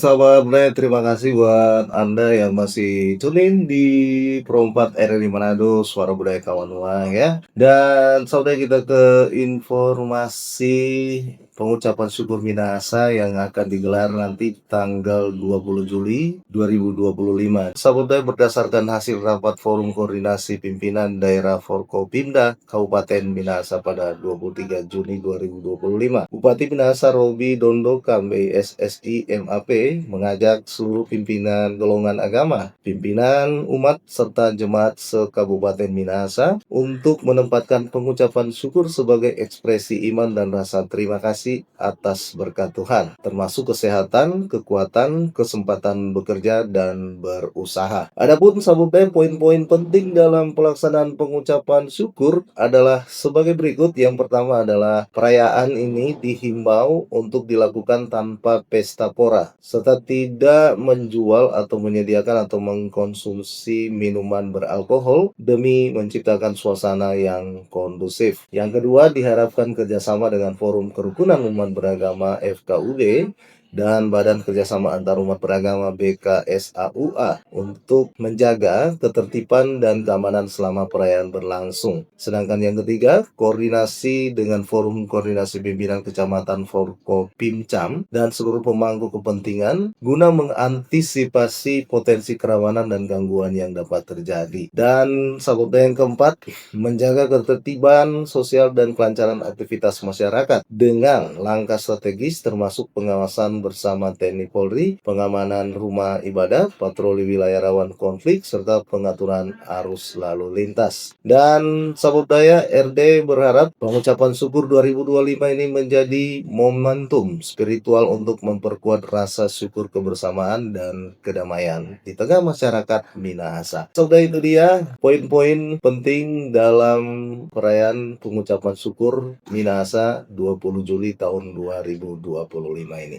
sahabat Bre, terima kasih buat Anda yang masih tune in di Pro 4 RRI Manado, Suara Budaya Kawan Nuang ya. Dan saudara kita ke informasi pengucapan syukur Minahasa yang akan digelar nanti tanggal 20 Juli 2025. Sahabat berdasarkan hasil rapat Forum Koordinasi Pimpinan Daerah Forkopimda Kabupaten Minahasa pada 23 Juni 2025. Bupati Minahasa Robi Dondo Kambe SSI MAP mengajak seluruh pimpinan golongan agama, pimpinan umat serta jemaat se-Kabupaten Minahasa untuk menempatkan pengucapan syukur sebagai ekspresi iman dan rasa terima kasih atas berkat Tuhan, termasuk kesehatan, kekuatan, kesempatan bekerja dan berusaha. Adapun sahabat poin-poin penting dalam pelaksanaan pengucapan syukur adalah sebagai berikut. Yang pertama adalah perayaan ini dihimbau untuk dilakukan tanpa pesta pora, serta tidak menjual atau menyediakan atau mengkonsumsi minuman beralkohol demi menciptakan suasana yang kondusif. Yang kedua, diharapkan kerjasama dengan Forum Kerukunan Umat Beragama FKUD dan Badan Kerjasama Antarumat Beragama BKSAUA untuk menjaga ketertiban dan keamanan selama perayaan berlangsung. Sedangkan yang ketiga, koordinasi dengan Forum Koordinasi Pimpinan Kecamatan Forkopimcam dan seluruh pemangku kepentingan guna mengantisipasi potensi kerawanan dan gangguan yang dapat terjadi. Dan sahabat yang keempat, menjaga ketertiban sosial dan kelancaran aktivitas masyarakat dengan langkah strategis termasuk pengawasan bersama TNI Polri, pengamanan rumah ibadah, patroli wilayah rawan konflik, serta pengaturan arus lalu lintas. Dan sahabat daya, RD berharap pengucapan syukur 2025 ini menjadi momentum spiritual untuk memperkuat rasa syukur kebersamaan dan kedamaian di tengah masyarakat Minahasa. Saudara, itu dia poin-poin penting dalam perayaan pengucapan syukur Minahasa 20 Juli tahun 2025 ini.